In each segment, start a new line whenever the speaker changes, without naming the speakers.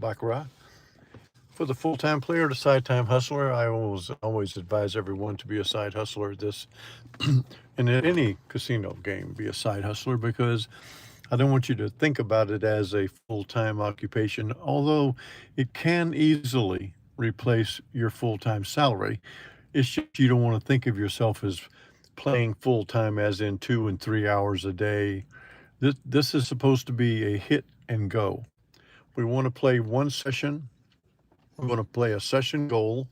Baccarat. For the full-time player to side-time hustler, I always advise everyone to be a side hustler at this. And in any casino game, be a side hustler because I don't want you to think about it as a full-time occupation, although it can easily replace your full-time salary. It's just you don't want to think of yourself as playing full-time as in 2 and 3 hours a day. This is supposed to be a hit and go. We want to play one session. We want to play a session goal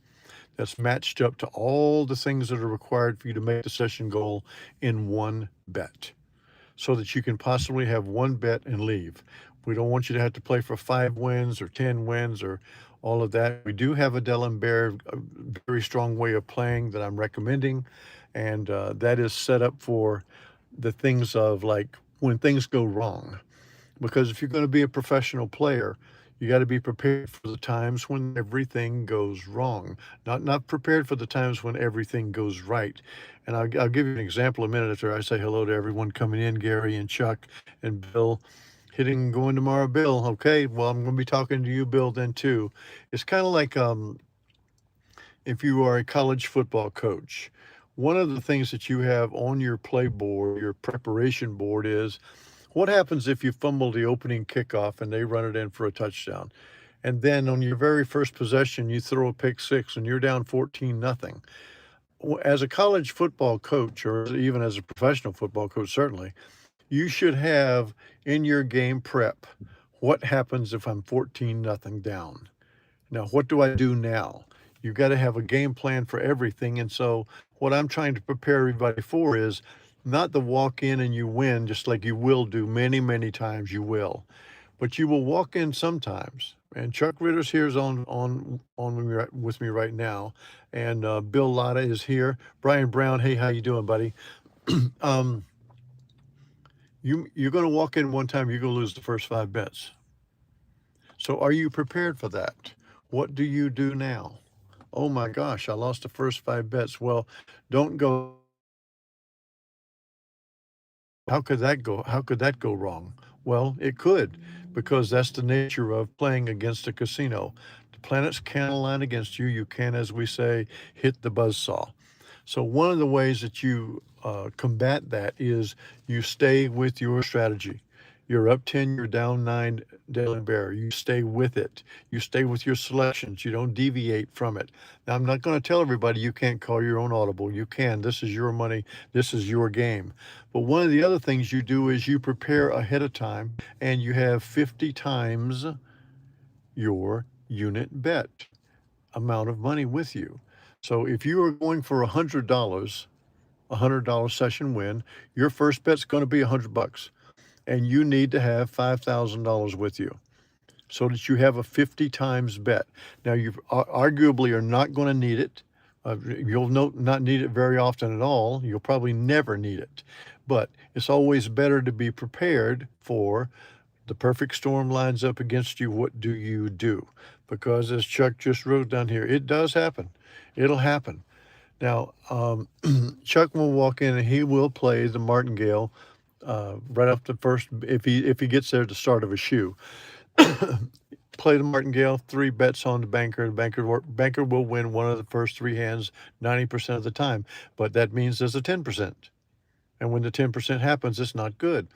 that's matched up to all the things that are required for you to make the session goal in one bet so that you can possibly have one bet and leave. We don't want you to have to play for 5 wins or 10 wins or all of that. We do have a D'Alembert, a very strong way of playing that I'm recommending, and that is set up for the things of like when things go wrong. Because if you're going to be a professional player, you got to be prepared for the times when everything goes wrong, not prepared for the times when everything goes right. And I'll give you an example a minute after I say hello to everyone coming in, Gary and Chuck and Bill. Hitting going tomorrow, Bill. Okay, well, I'm going to be talking to you, Bill, then too. It's kind of like if you are a college football coach. One of the things that you have on your play board, your preparation board, is what happens if you fumble the opening kickoff and they run it in for a touchdown? And then on your very first possession, you throw a pick six and you're down 14-0. As a college football coach, or even as a professional football coach, certainly, you should have in your game prep, what happens if I'm 14-0 down? Now, what do I do now? You've got to have a game plan for everything. And so, what I'm trying to prepare everybody for is not the walk in and you win, just like you will do many, many times. You will, but you will walk in sometimes. And Chuck Ritter's here is with me right now, and Bill Lotta is here. Brian Brown, hey, how you doing, buddy? um, you're going to walk in one time. You're going to lose the first 5 bets. So, are you prepared for that? What do you do now? Oh my gosh, I lost the first 5 bets. Well, don't go. How could that go? How could that go wrong? Well, it could, because that's the nature of playing against a casino. The planets can align against you. You can, as we say, hit the buzzsaw. So one of the ways that you combat that is you stay with your strategy. You're up 10, you're down 9, D'Alembert. You stay with it. You stay with your selections. You don't deviate from it. Now, I'm not going to tell everybody you can't call your own audible. You can. This is your money. This is your game. But one of the other things you do is you prepare ahead of time and you have 50 times your unit bet amount of money with you. So if you are going for $100 session win, your first bet's going to be $100, and you need to have $5,000 with you so that you have a 50 times bet. Now, you arguably are not going to need it. You'll not need it very often at all. You'll probably never need it. But it's always better to be prepared for the perfect storm lines up against you. What do you do? Because as Chuck just wrote down here, it does happen. It'll happen. Now, Chuck will walk in and he will play the martingale right off the first, if he gets there at the start of a shoe. Play the martingale, 3 bets on the banker. The banker will win one of the first 3 hands 90% of the time, but that means there's a 10%. And when the 10% happens, it's not good.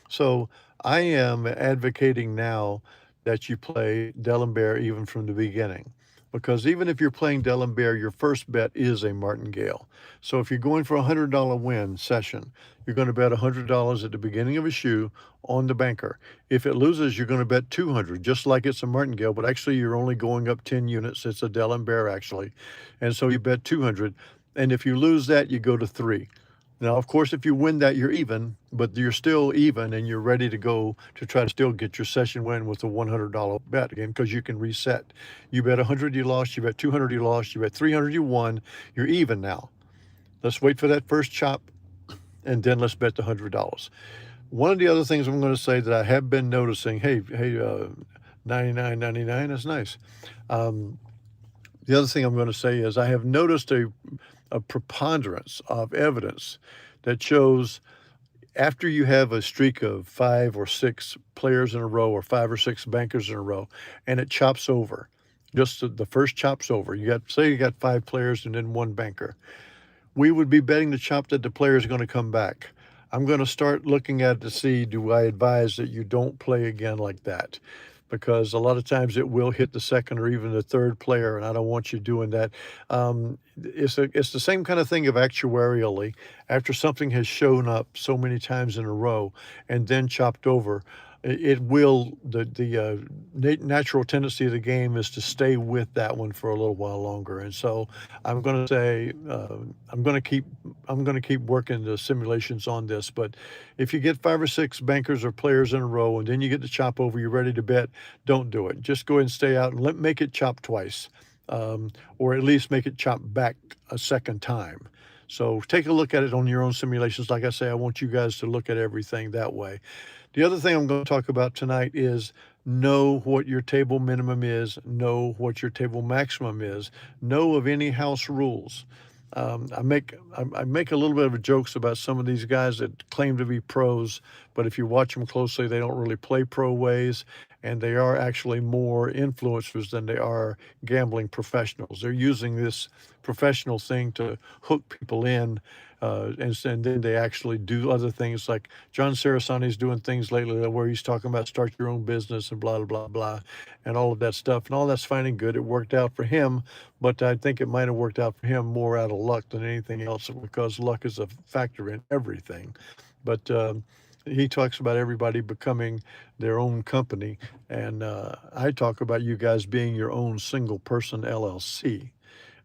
So I am advocating now that you play D'Alembert even from the beginning. Because even if you're playing D'Alembert, your first bet is a martingale. So if you're going for a $100 win session, you're going to bet $100 at the beginning of a shoe on the banker. If it loses, you're going to bet 200, just like it's a martingale, but actually you're only going up 10 units. It's a D'Alembert actually. And so you bet 200. And if you lose that, you go to 3. Now, of course, if you win that, you're even, but you're still even and you're ready to go to try to still get your session win with a $100 bet again, because you can reset. You bet 100, you lost. You bet 200, you lost. You bet 300, you won. You're even now. Let's wait for that first chop, and then let's bet the $100. One of the other things I'm going to say that I have been noticing, hey, 99.99, that's nice. The other thing I'm going to say is I have noticed a preponderance of evidence that shows after you have a streak of 5 or 6 players in a row or 5 or 6 bankers in a row, and it chops over, just the first chops over. You got 5 players and then 1 banker. We would be betting the chop that the player is going to come back. I'm going to start looking at it to see, do I advise that you don't play again like that? Because a lot of times it will hit the second or even the third player, and I don't want you doing that. It's the same kind of thing of actuarially. After something has shown up so many times in a row and then chopped over, it will the natural tendency of the game is to stay with that one for a little while longer. And so I'm going to say I'm going to keep working the simulations on this. But if you get 5 or 6 bankers or players in a row and then you get the chop over, you're ready to bet, don't do it. Just go ahead and stay out and make it chop twice, or at least make it chop back a second time. So take a look at it on your own simulations. Like I say, I want you guys to look at everything that way. The other thing I'm going to talk about tonight is know what your table minimum is, know what your table maximum is, know of any house rules. I make a little bit of jokes about some of these guys that claim to be pros, but if you watch them closely, they don't really play pro ways, and they are actually more influencers than they are gambling professionals. They're using this professional thing to hook people in, and then they actually do other things. Like John Sarasani's doing things lately where he's talking about start your own business and blah, blah, blah, and all of that stuff. And all that's fine and good. It worked out for him, but I think it might have worked out for him more out of luck than anything else, because luck is a factor in everything. But he talks about everybody becoming their own company, and I talk about you guys being your own single person LLC.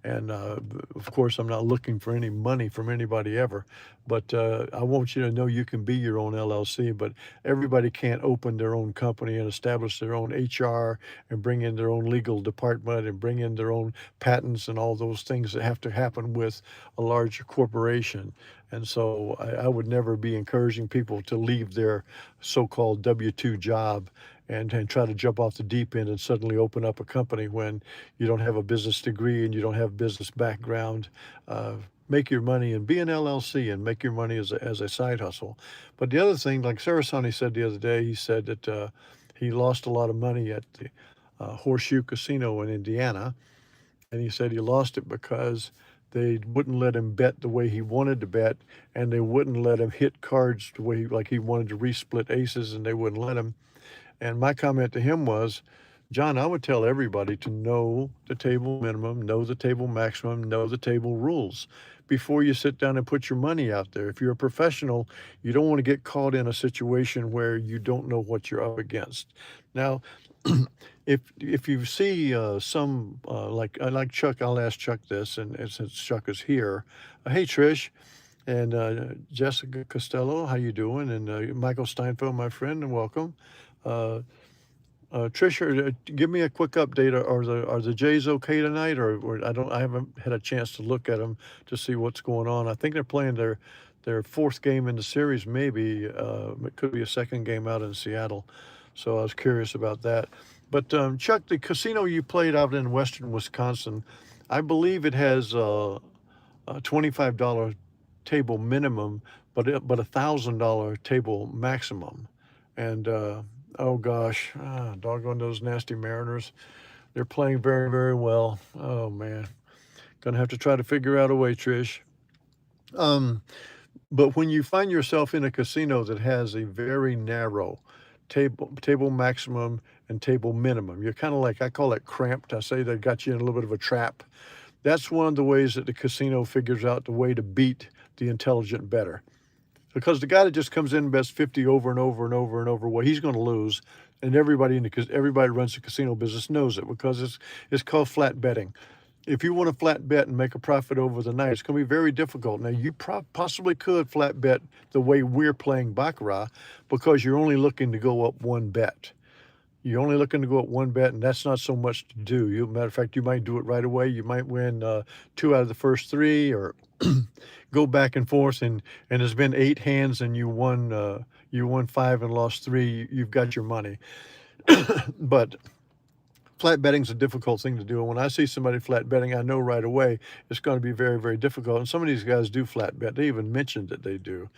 And of course, I'm not looking for any money from anybody ever, but I want you to know you can be your own LLC. But everybody can't open their own company and establish their own HR and bring in their own legal department and bring in their own patents and all those things that have to happen with a large corporation. And so I would never be encouraging people to leave their so-called W-2 job and try to jump off the deep end and suddenly open up a company when you don't have a business degree and you don't have business background. Make your money and be an LLC and make your money as a side hustle. But the other thing, like Sarasani said the other day, he said that he lost a lot of money at the Horseshoe Casino in Indiana. And he said he lost it because they wouldn't let him bet the way he wanted to bet, and they wouldn't let him hit cards the way like he wanted to resplit aces, and they wouldn't let him. And my comment to him was, John, I would tell everybody to know the table minimum, know the table maximum, know the table rules before you sit down and put your money out there. If you're a professional, you don't want to get caught in a situation where you don't know what you're up against. Now, if you see some like Chuck, I'll ask Chuck this, and since Chuck is here, hey Trish, and Jessica Costello, how you doing? And Michael Steinfeld, my friend, and welcome. Trisha, give me a quick update. Are the Jays okay tonight, or I haven't had a chance to look at them to see what's going on. I think they're playing their fourth game in the series. Maybe it could be a second game out in Seattle. So I was curious about that. But Chuck, the casino you played out in western Wisconsin, I believe it has a $25 table minimum, but $1,000 table maximum, and oh gosh, doggone those nasty Mariners. They're playing very, very well. Oh man. Gonna have to try to figure out a way, Trish. Um, but when you find yourself in a casino that has a very narrow table maximum and table minimum, you're kind of like, I call it cramped. I say they got you in a little bit of a trap. That's one of the ways that the casino figures out the way to beat the intelligent bettor. Because the guy that just comes in and bets 50 over and over and over and over, well, he's going to lose. And everybody runs the casino business knows it, because it's called flat betting. If you want to flat bet and make a profit over the night, it's going to be very difficult. Now, you possibly could flat bet the way we're playing Baccarat, because you're only looking to go up one bet. You're only looking to go up one bet, and that's not so much to do. Matter of fact, you might do it right away. You might win 2 out of the first 3, or go back and forth, and there's been 8 hands and you won 5 and lost 3. You've got your money. But flat betting's a difficult thing to do. And when I see somebody flat betting, I know right away it's going to be very, very difficult. And some of these guys do flat bet. They even mentioned that they do.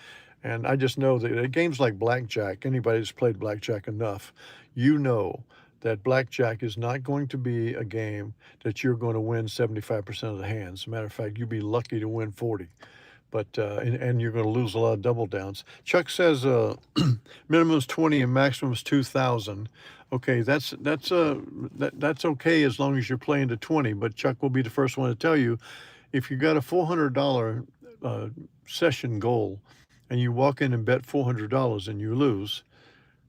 And I just know that at games like blackjack, anybody that's played blackjack enough, you know that blackjack is not going to be a game that you're going to win 75% of the hands. As a matter of fact, you'd be lucky to win 40, but and you're going to lose a lot of double downs. Chuck says minimum is 20 and maximum is 2,000. Okay, that's okay as long as you're playing to 20. But Chuck will be the first one to tell you if you got a $400 uh, session goal and you walk in and bet $400 and you lose,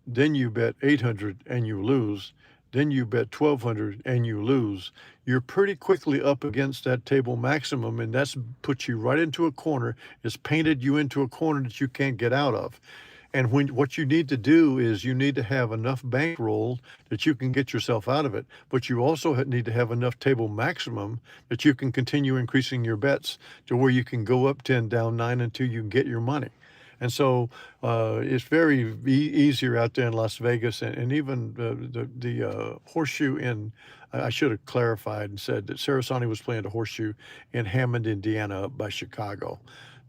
then you bet 800 and you lose, then you bet 1200 and you lose, you're pretty quickly up against that table maximum, and that's puts you right into a corner. It's painted you into a corner that you can't get out of. And what you need to do is you need to have enough bankroll that you can get yourself out of it, but you also need to have enough table maximum that you can continue increasing your bets to where you can go up 10, down 9 until you get your money. And so it's very easier out there in Las Vegas, and even the horseshoe in. I should have clarified and said that Sarasani was playing the horseshoe in Hammond, Indiana, up by Chicago.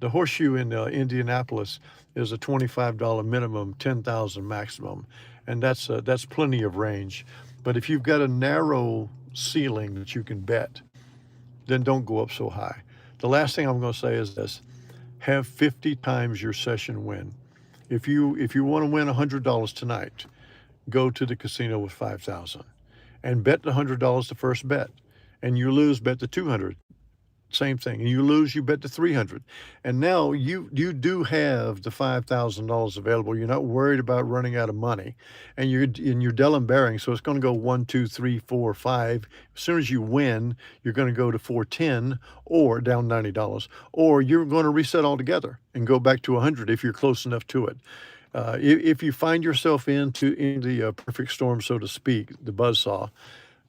The horseshoe in Indianapolis is a $25 minimum, 10,000 maximum, and that's plenty of range. But if you've got a narrow ceiling that you can bet, then don't go up so high. The last thing I'm going to say is this: have 50 times your session win. If you want to win $100 tonight, go to the casino with 5,000 and bet the $100 the first bet, and you lose, bet the 200. Same thing. And you lose, you bet to 300. And now you do have the $5,000 available. You're not worried about running out of money. And you're Dell and Bearing, so it's going to go 1, 2, 3, 4, 5. As soon as you win, you're going to go to 410 or down $90, or you're going to reset altogether and go back to 100 if you're close enough to it. If you find yourself in the perfect storm, so to speak, the buzzsaw,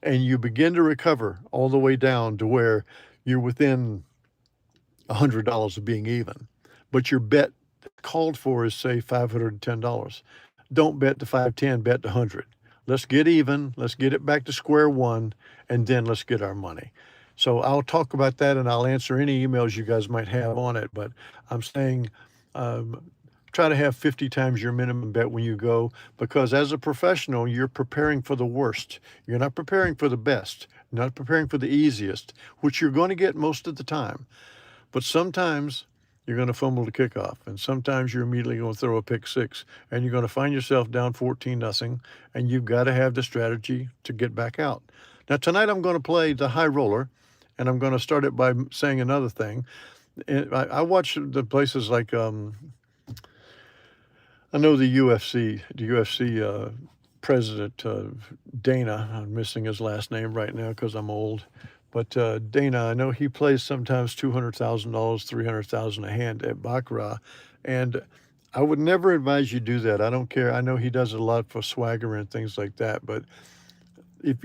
and you begin to recover all the way down to where you're within $100 of being even, but your bet called for is, say, $510. Don't bet to 510, bet to 100. Let's get even, let's get it back to square one, and then let's get our money. So I'll talk about that, and I'll answer any emails you guys might have on it, but I'm saying try to have 50 times your minimum bet when you go, because as a professional, you're preparing for the worst. You're not preparing for the best, not preparing for the easiest, which you're going to get most of the time. But sometimes you're going to fumble the kickoff, and sometimes you're immediately going to throw a pick six, and you're going to find yourself down 14-0, and you've got to have the strategy to get back out. Now, tonight I'm going to play the high roller, and I'm going to start it by saying another thing. I watch the places like I know the UFC president, Dana. I'm missing his last name right now because I'm old. But Dana, I know he plays sometimes $200,000, $300,000 a hand at baccarat, and I would never advise you do that. I don't care. I know he does it a lot for swagger and things like that, but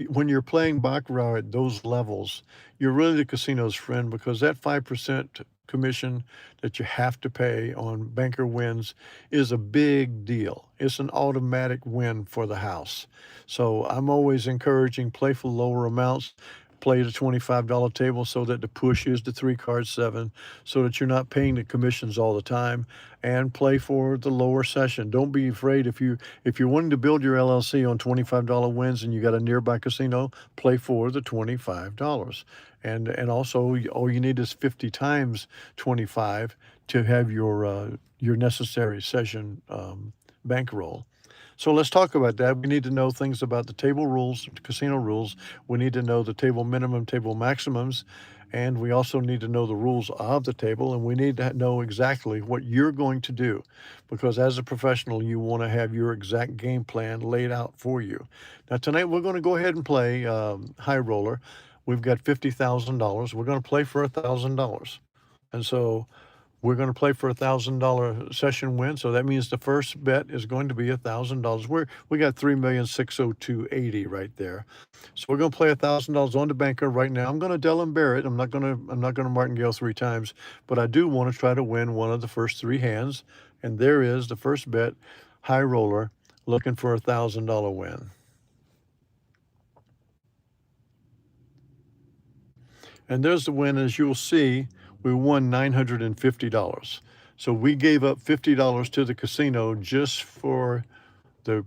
when you're playing baccarat at those levels, you're really the casino's friend, because that 5% commission that you have to pay on banker wins is a big deal. It's an automatic win for the house. So I'm always encouraging play for lower amounts. Play the $25 table so that the push is the 3-card 7, so that you're not paying the commissions all the time, and play for the lower session. Don't be afraid if you're wanting to build your LLC on $25 wins and you got a nearby casino, play for the $25. And also all you need is 50 times 25 to have your necessary session bankroll. So let's talk about that. We need to know things about the table rules, the casino rules. We need to know the table minimum, table maximums, and we also need to know the rules of the table, and we need to know exactly what you're going to do, because as a professional, you want to have your exact game plan laid out for you. Now, tonight we're going to go ahead and play high roller. We've got $50,000. We're going to play for $1,000. And so we're going to play for $1,000 session win. So that means the first bet is going to be $1,000. We got $3,602,080 right there. So we're going to play $1,000 on the banker right now. I'm going to Dell and Barrett. I'm not going to martingale 3 times, but I do want to try to win one of the first 3 hands. And there is the first bet, high roller, looking for a $1,000 win. And there's the win. As you'll see, we won $950. So we gave up $50 to the casino just for the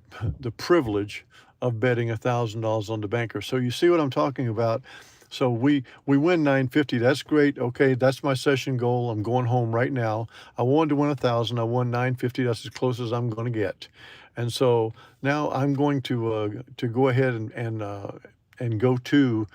privilege of betting $1,000 on the banker. So you see what I'm talking about. So we win 950. That's great. Okay, that's my session goal. I'm going home right now. I wanted to win 1,000. I won 950. That's as close as I'm going to get. And so now I'm going to go ahead and go to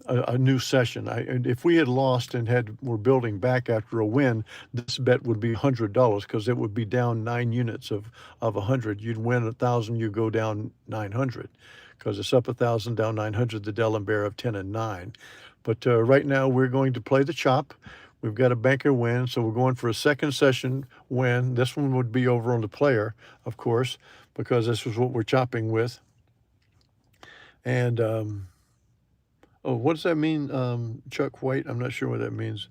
a new session. And if we had lost and were building back after a win, this bet would be $100 because it would be down 9 units of 100. You'd win 1,000, you go down 900 because it's up 1,000, down 900. The Delaware of 10 and 9. But right now we're going to play the chop. We've got a banker win, so we're going for a second session win. This one would be over on the player, of course, because this is what we're chopping with. And oh, what does that mean, Chuck White? I'm not sure what that means.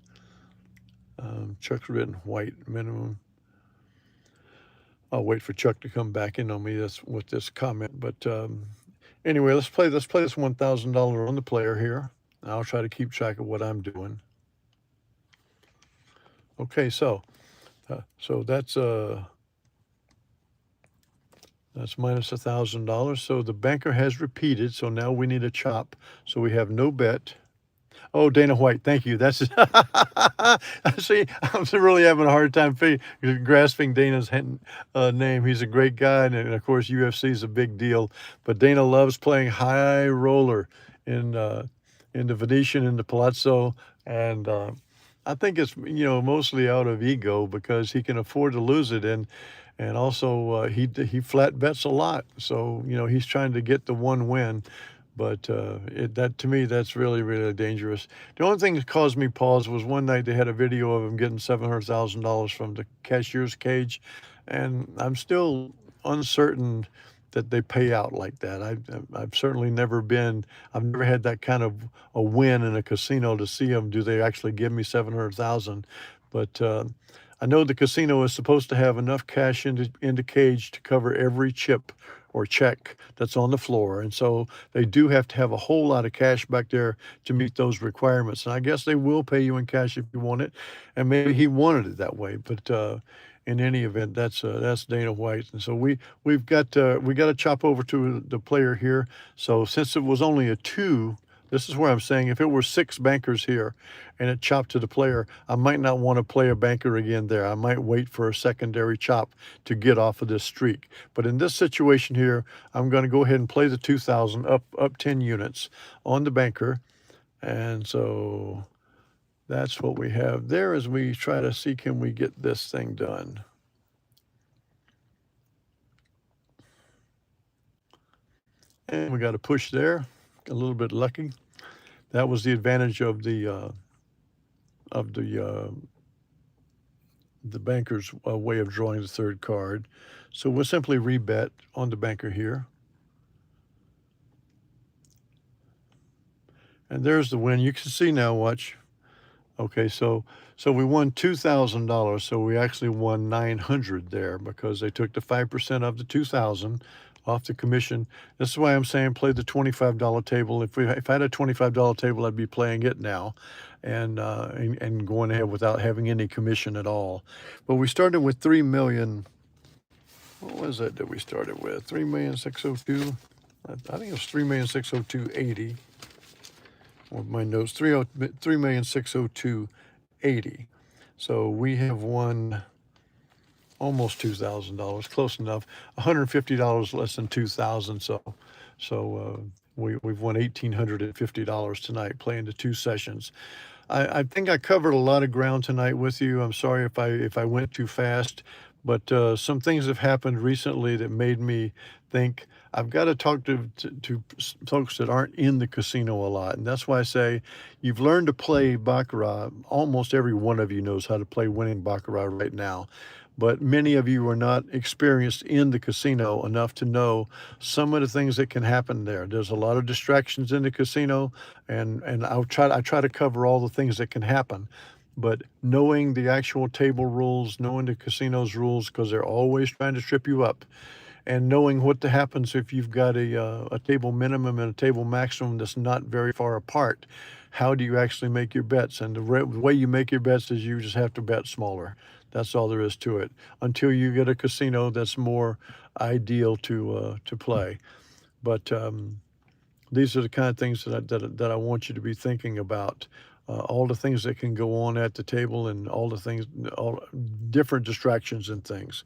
Chuck's written white minimum. I'll wait for Chuck to come back in on me with this comment. But anyway, let's play this $1,000 on the player here. I'll try to keep track of what I'm doing. Okay, so that's minus $1,000. So the banker has repeated. So now we need a chop. So we have no bet. Oh, Dana White, thank you. That's see, I'm really having a hard time grasping Dana's name. He's a great guy, and of course, UFC is a big deal. But Dana loves playing high roller in the Venetian, in the Palazzo, and I think it's mostly out of ego because he can afford to lose it, and also he flat bets a lot. So he's trying to get the one win. But that to me, that's really, really dangerous. The only thing that caused me pause was one night they had a video of him getting $700,000 from the cashier's cage, and I'm still uncertain that they pay out like that. I've certainly I've never had that kind of a win in a casino to see them. Do they actually give me 700,000? But I know the casino is supposed to have enough cash in the cage to cover every chip or check that's on the floor. And so they do have to have a whole lot of cash back there to meet those requirements. And I guess they will pay you in cash if you want it. And maybe he wanted it that way. But in any event, that's Dana White. And so we got to chop over to the player here. So since it was only a 2, this is where I'm saying if it were 6 bankers here and it chopped to the player, I might not want to play a banker again there. I might wait for a secondary chop to get off of this streak. But in this situation here, I'm going to go ahead and play the 2,000 up 10 units on the banker. And so that's what we have there as we try to see, can we get this thing done? And we got a push there, a little bit lucky. That was the advantage of the banker's way of drawing the third card. So we'll simply rebet on the banker here. And there's the win. You can see now, watch. Okay, so we won $2,000. So we actually won 900 there because they took the 5% of the 2,000 off the commission. This is why I'm saying play the $25 table. If I had a $25 table, I'd be playing it now, and going ahead without having any commission at all. But we started with 3 million. What was it that we started with? 3,602,000. I think it was 3,602,080. With my notes, 3,602,080. So we have won almost $2,000, close enough. $150 less than 2,000. So we've won $1,850 tonight playing the 2 sessions. I think I covered a lot of ground tonight with you. I'm sorry if I went too fast, but some things have happened recently that made me think I've got to talk to folks that aren't in the casino a lot. And that's why I say you've learned to play Baccarat. Almost every one of you knows how to play winning Baccarat right now. But many of you are not experienced in the casino enough to know some of the things that can happen there. There's a lot of distractions in the casino, and I try to cover all the things that can happen. But knowing the actual table rules, knowing the casino's rules, because they're always trying to trip you up, and knowing what happens if you've got a table minimum and a table maximum that's not very far apart. How do you actually make your bets? And the way you make your bets is you just have to bet smaller. That's all there is to it. Until you get a casino that's more ideal to play. But these are the kind of things that I want you to be thinking about. All the things that can go on at the table, and all the things, all different distractions and things.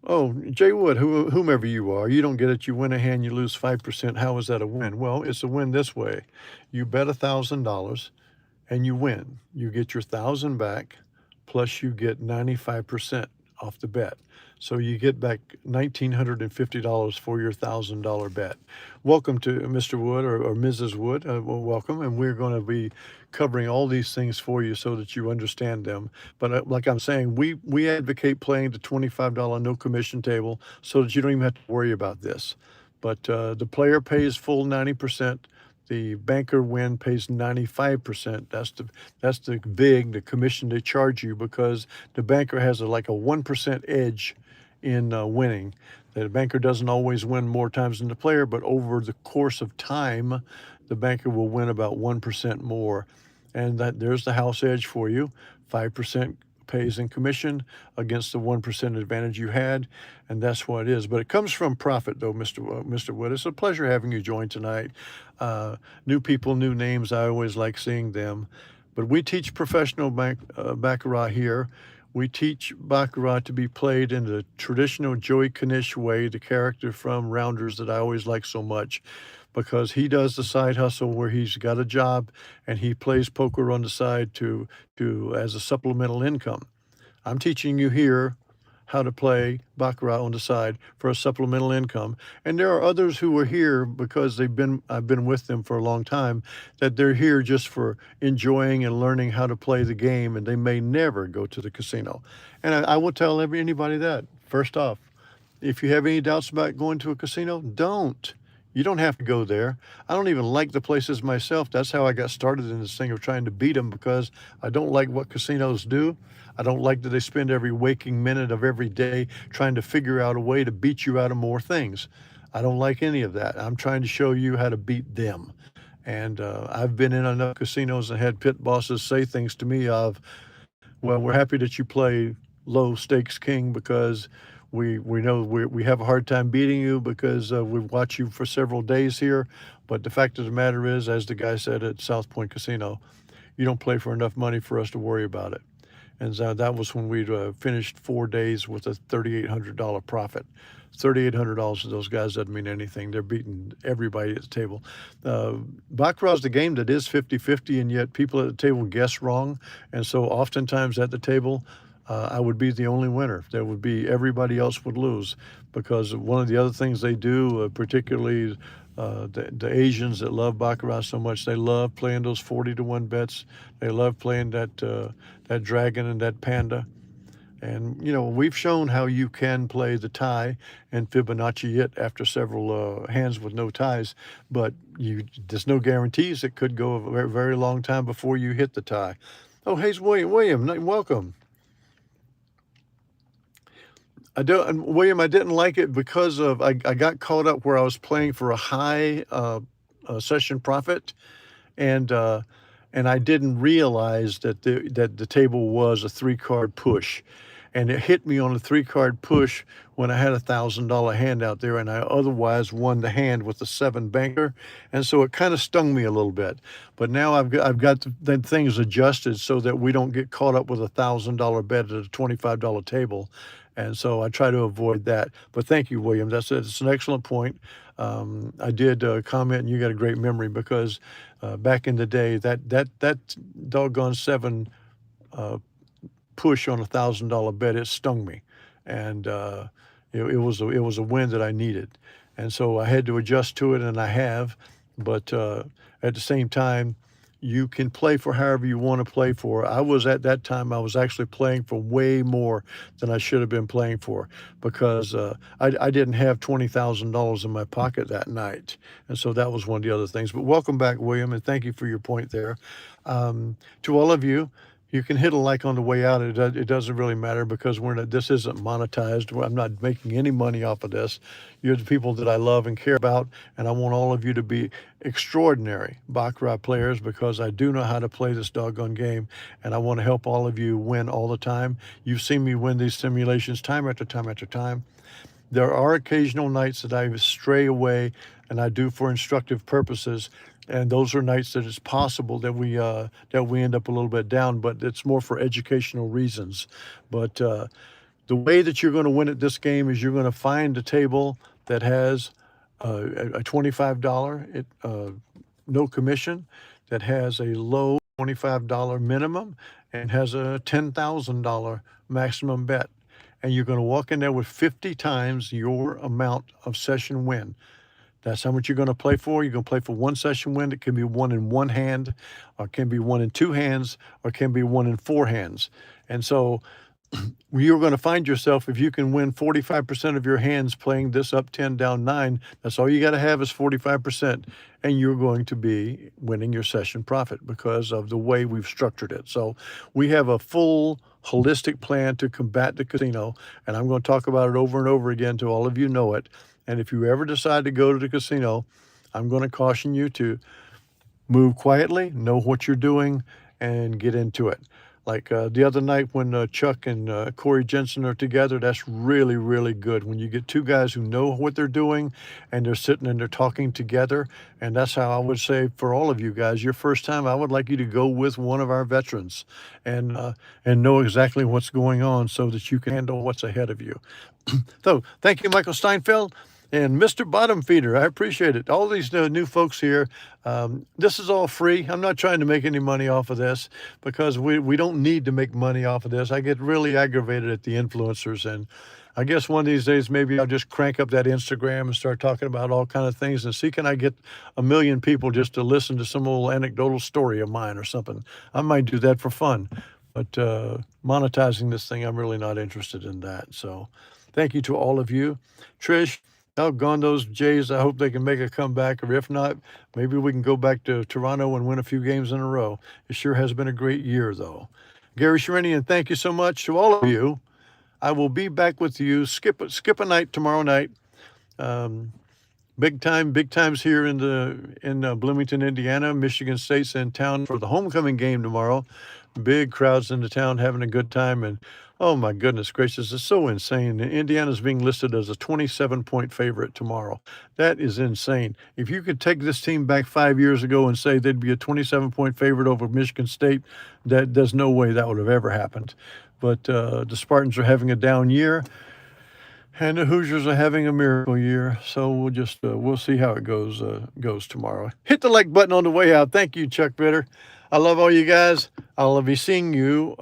Oh, Jay Wood, whomever you are, you don't get it. You win a hand, you lose 5%. How is that a win? Well, it's a win this way. You bet $1,000 and you win. You get your 1,000 back, plus you get 95% off the bet. So you get back $1,950 for your $1,000 bet. Welcome to Mr. Wood or Mrs. Wood. Well, welcome, and we're going to be covering all these things for you so that you understand them. But like I'm saying, we advocate playing the $25 no commission table so that you don't even have to worry about this. But the player pays full 90%. The banker win pays 95%. That's the commission they charge you, because the banker has like a 1% edge in winning. The banker doesn't always win more times than the player, but over the course of time, the banker will win about 1% more. And there's the house edge for you. 5% pays in commission against the 1% advantage you had, and that's what it is. But it comes from profit, though, Mr. Wood. It's a pleasure having you join tonight. New people, new names. I always like seeing them. But we teach professional baccarat here. We teach baccarat to be played in the traditional Joey Knish way, the character from Rounders that I always like so much, because he does the side hustle where he's got a job and he plays poker on the side to as a supplemental income. I'm teaching you here how to play baccarat on the side for a supplemental income. And there are others who are here because I've been with them for a long time, that they're here just for enjoying and learning how to play the game, and they may never go to the casino. And I will tell anybody that, first off, if you have any doubts about going to a casino, don't. You don't have to go there. I don't even like the places myself. That's how I got started in this thing of trying to beat them, because I don't like what casinos do. I don't like that they spend every waking minute of every day trying to figure out a way to beat you out of more things. I don't like any of that. I'm trying to show you how to beat them. And I've been in enough casinos and had pit bosses say things to me of, well, we're happy that you play low stakes king, because we know we have a hard time beating you because we've watched you for several days here. But the fact of the matter is, as the guy said at South Point Casino, you don't play for enough money for us to worry about it. And so that was when we finished 4 days with a $3,800 profit. $3,800 to those guys doesn't mean anything. They're beating everybody at the table. Baccarat's the game that is 50-50, and yet people at the table guess wrong. And so oftentimes at the table, I would be the only winner. There would be everybody else would lose, because one of the other things they do, particularly the Asians that love baccarat so much, they love playing those 40-1 bets. They love playing that dragon and that panda. And we've shown how you can play the tie and Fibonacci it after several hands with no ties, but there's no guarantees. It could go a very, very long time before you hit the tie. Oh, hey, William, welcome. William, I didn't like it because I got caught up where I was playing for a high session profit, and I didn't realize that the table was a 3-card push, and it hit me on a 3-card push when I had a $1,000 hand out there, and I otherwise won the hand with the 7 banker, and so it kind of stung me a little bit. But now I've got the things adjusted so that we don't get caught up with a $1,000 bet at a $25 table. And so I try to avoid that. But thank you, William. It's an excellent point. I did comment, and you got a great memory, because back in the day, that doggone 7 push on a $1,000 bet, it stung me, and it was a win that I needed, and so I had to adjust to it, and I have. But at the same time, you can play for however you want to play for. I was at that time, I was actually playing for way more than I should have been playing for, because I didn't have $20,000 in my pocket that night. And so that was one of the other things. But welcome back, William, and thank you for your point there. To all of you, You can hit a like on the way out. It doesn't really matter because this isn't monetized. I'm not making any money off of this. You're the people that I love and care about, and I want all of you to be extraordinary baccarat players because I do know how to play this doggone game, and I want to help all of you win all the time. You've seen me win these simulations time after time after time. There are occasional nights that I stray away, and I do for instructive purposes. And those are nights that it's possible that we end up a little bit down, but it's more for educational reasons. But the way that you're going to win at this game is you're going to find a table that has a $25 no commission, that has a low $25 minimum, and has a $10,000 maximum bet. And you're going to walk in there with 50 times your amount of session win. That's how much you're going to play for. You're going to play for one session win. It can be won in one hand, or it can be won in two hands, or it can be won in four hands. And so you're going to find yourself, if you can win 45% of your hands playing this up 10, down 9, that's all you got to have is 45%. And you're going to be winning your session profit because of the way we've structured it. So we have a full holistic plan to combat the casino. And I'm going to talk about it over and over again till all of you know it. And if you ever decide to go to the casino, I'm going to caution you to move quietly, know what you're doing, and get into it. Like the other night when Chuck and Corey Jensen are together, that's really, really good. When you get two guys who know what they're doing and they're sitting and they're talking together. And that's how I would say for all of you guys, your first time, I would like you to go with one of our veterans and know exactly what's going on so that you can handle what's ahead of you. So thank you, Michael Steinfeld. And Mr. Bottom Feeder, I appreciate it. All these new folks here, this is all free. I'm not trying to make any money off of this because we don't need to make money off of this. I get really aggravated at the influencers, and I guess one of these days maybe I'll just crank up that Instagram and start talking about all kind of things and see can I get 1 million people just to listen to some old anecdotal story of mine or something. I might do that for fun, but monetizing this thing, I'm really not interested in that. So thank you to all of you. Trish, doggone those Jays. I hope they can make a comeback, or if not, maybe we can go back to Toronto and win a few games in a row. It sure has been a great year, though. Gary Sherinian, thank you so much to all of you. I will be back with you. Skip a night tomorrow night. Big times here in Bloomington, Indiana. Michigan State's in town for the homecoming game tomorrow. Big crowds in the town having a good time, and oh my goodness gracious, it's so insane. Indiana's being listed as a 27-point favorite tomorrow. That is insane. If you could take this team back 5 years ago and say they'd be a 27-point favorite over Michigan State, there's no way that would have ever happened. But the Spartans are having a down year, and the Hoosiers are having a miracle year. So we'll see how it goes tomorrow. Hit the like button on the way out. Thank you, Chuck Bitter. I love all you guys. I'll be seeing you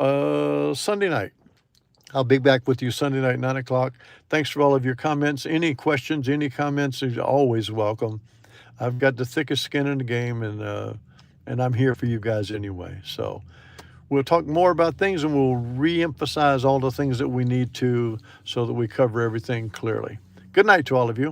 Sunday night. I'll be back with you Sunday night, 9 o'clock. Thanks for all of your comments. Any questions, any comments are always welcome. I've got the thickest skin in the game, and I'm here for you guys anyway. So we'll talk more about things, and we'll re-emphasize all the things that we need to so that we cover everything clearly. Good night to all of you.